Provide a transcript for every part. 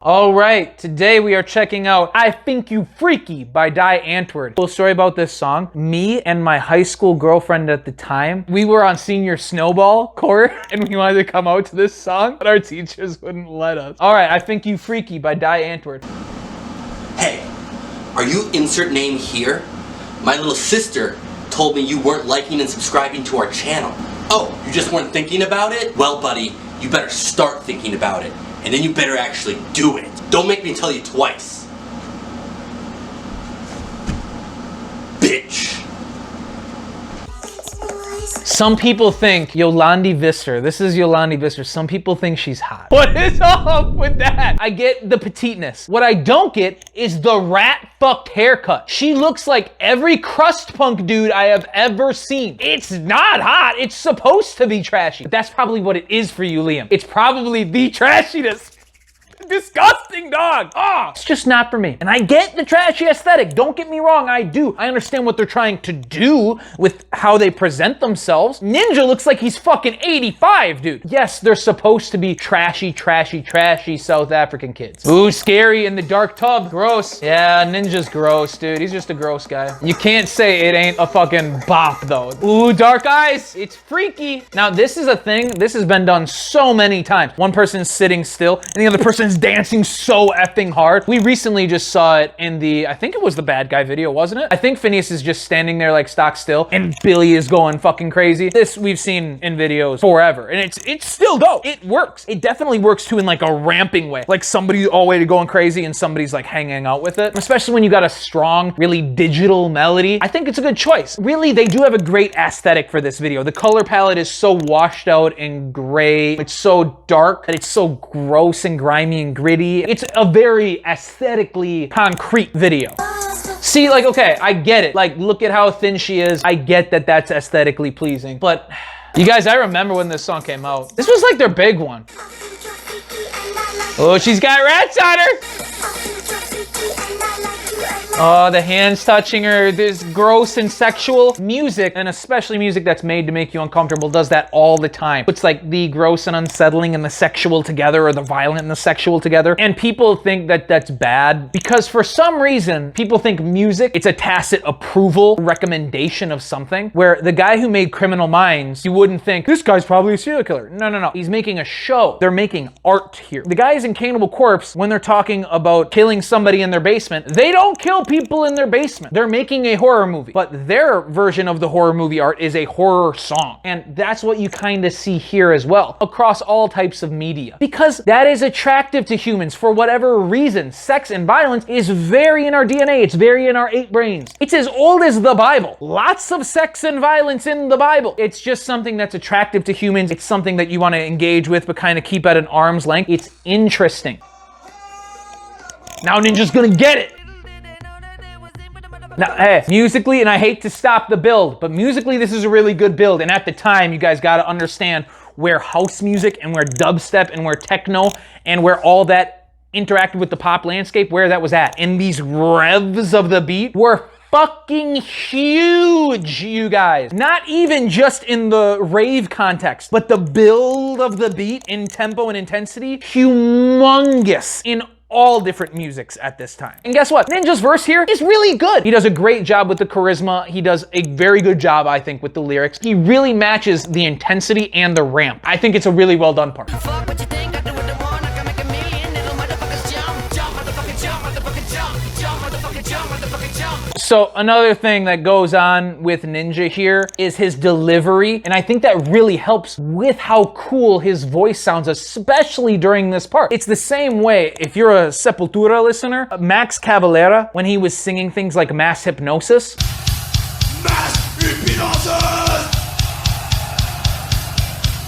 All right, today we are checking out I Think You Freaky by Antwoord. Cool story about this song. Me and my high school girlfriend at the time, we were on senior snowball court and we wanted to come out to this song, but our teachers wouldn't let us. All right, I Think You Freaky by Antwoord. Hey, are you insert name here? My little sister told me you weren't liking and subscribing to our channel. Oh, you just weren't thinking about it? Well, buddy, you better start thinking about it. And then you better actually do it. Don't make me tell you twice. Bitch. Some people think Yolandi Visser, this is Yolandi Visser, some people think she's hot. What is up with that? I get the petiteness. What I don't get is the rat-fucked haircut. She looks like every crust punk dude I have ever seen. It's not hot, it's supposed to be trashy. But that's probably what it is for you, Liam. It's probably the trashiness. Disgusting, dog. It's just not for me. And I get the trashy aesthetic. Don't get me wrong, I do. I understand what they're trying to do with how they present themselves. Ninja looks like he's fucking 85, dude. Yes, they're supposed to be trashy South African kids. Ooh, scary in the dark tub. Gross. Yeah, Ninja's gross, dude. He's just a gross guy. You can't say it ain't a fucking bop, though. Ooh, dark eyes. It's freaky. Now, this is a thing. This has been done so many times. One person's sitting still, and the other person's dancing so effing hard. We recently just saw it in the, I think it was the bad guy video, wasn't it? I think Phineas is just standing there like stock still and Billy is going fucking crazy. This we've seen in videos forever and it's still dope. It works. It definitely works too in like a ramping way. Like somebody all the way to going crazy and somebody's like hanging out with it. Especially when you got a strong, really digital melody. I think it's a good choice. Really, they do have a great aesthetic for this video. The color palette is so washed out and gray. It's so dark that it's so gross and grimy and gritty. It's a very aesthetically concrete video. See, like, okay, I get it. Like, look at how thin she is. I get that that's aesthetically pleasing. But you guys, I remember when this song came out. This was like their big one. Oh, she's got rats on her. Oh, the hands touching her, this gross and sexual music, and especially music that's made to make you uncomfortable, does that all the time. It's like the gross and unsettling and the sexual together, or the violent and the sexual together. And people think that that's bad because for some reason, people think music, it's a tacit approval, recommendation of something, where the guy who made Criminal Minds, you wouldn't think, this guy's probably a serial killer. No. He's making a show. They're making art here. The guys in Cannibal Corpse, when they're talking about killing somebody in their basement, they don't kill people in their basement. They're making a horror movie, but their version of the horror movie art is a horror song. And that's what you kind of see here as well, across all types of media. Because that is attractive to humans for whatever reason. Sex and violence is very in our DNA. It's very in our 8 brains. It's as old as the Bible. Lots of sex and violence in the Bible. It's just something that's attractive to humans. It's something that you want to engage with, but kind of keep at an arm's length. It's interesting. Now Ninja's gonna get it. Now, hey, musically, and I hate to stop the build, but musically this is a really good build. And at the time, you guys gotta understand where house music and where dubstep and where techno and where all that interacted with the pop landscape, where that was at. And these revs of the beat were fucking huge, you guys. Not even just in the rave context, but the build of the beat in tempo and intensity, humongous in all different musics at this time. And guess what? Ninja's verse here is really good. He does a great job with the charisma. He does a very good job, I think, with the lyrics. He really matches the intensity and the ramp. I think it's a really well done part. So another thing that goes on with Ninja here is his delivery, and I think that really helps with how cool his voice sounds, especially during this part. It's the same way, if you're a Sepultura listener, Max Cavalera, when he was singing things like Mass Hypnosis. Mass Hypnosis!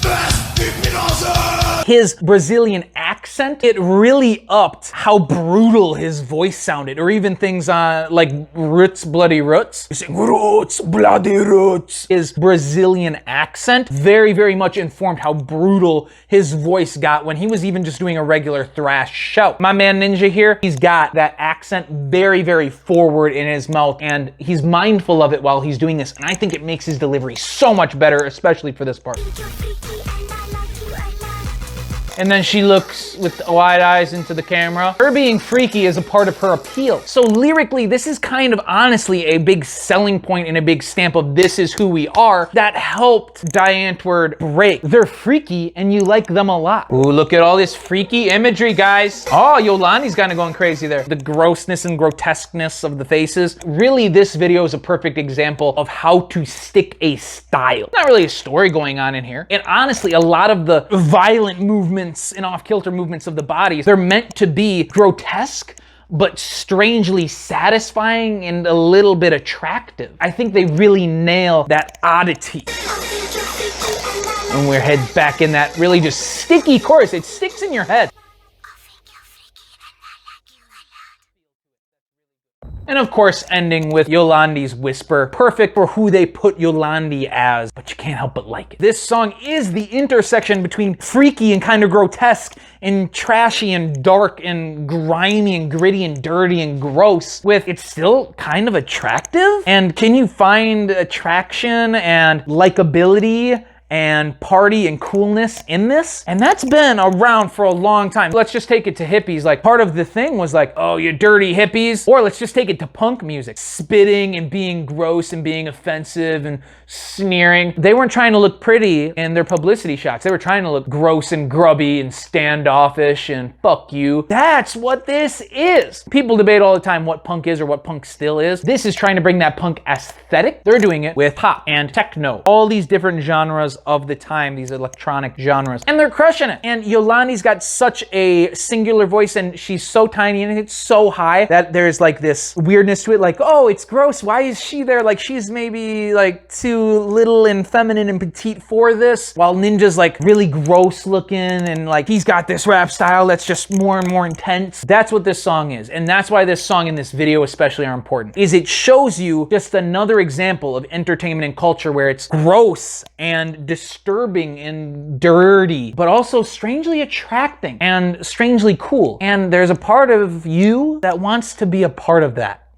Mass Hypnosis! His Brazilian accent, it really upped how brutal his voice sounded, or even things like Roots, Bloody Roots. He's saying, Roots, Bloody Roots. His Brazilian accent very, very much informed how brutal his voice got when he was even just doing a regular thrash shout. My man Ninja here, he's got that accent very, very forward in his mouth, and he's mindful of it while he's doing this, and I think it makes his delivery so much better, especially for this part. And then she looks with wide eyes into the camera. Her being freaky is a part of her appeal. So lyrically, this is kind of honestly a big selling point and a big stamp of this is who we are that helped Antwoord break. They're freaky and you like them a lot. Ooh, look at all this freaky imagery, guys. Oh, Yolandi's kind of going crazy there. The grossness and grotesqueness of the faces. Really, this video is a perfect example of how to stick a style. Not really a story going on in here. And honestly, a lot of the violent movements and off-kilter movements of the bodies, they're meant to be grotesque, but strangely satisfying and a little bit attractive. I think they really nail that oddity. And we're head back in that really just sticky chorus. It sticks in your head. And of course, ending with Yolandi's whisper, perfect for who they put Yolandi as, but you can't help but like it. This song is the intersection between freaky and kind of grotesque and trashy and dark and grimy and gritty and dirty and gross, with it's still kind of attractive. And can you find attraction and likability and party and coolness in this? And that's been around for a long time. Let's just take it to hippies. Like, part of the thing was like, oh, you dirty hippies. Or let's just take it to punk music. Spitting and being gross and being offensive and sneering. They weren't trying to look pretty in their publicity shots. They were trying to look gross and grubby and standoffish and fuck you. That's what this is. People debate all the time what punk is or what punk still is. This is trying to bring that punk aesthetic. They're doing it with pop and techno. All these different genres of the time, these electronic genres, and they're crushing it. And Yolandi's got such a singular voice, and she's so tiny and it's so high that there's like this weirdness to it, like, oh, it's gross, why is she there? Like, she's maybe like too little and feminine and petite for this, while Ninja's like really gross looking and like he's got this rap style that's just more and more intense. That's what this song is, and that's why this song and this video especially are important, is it shows you just another example of entertainment and culture where it's gross and disturbing and dirty, but also strangely attracting and strangely cool. And there's a part of you that wants to be a part of that.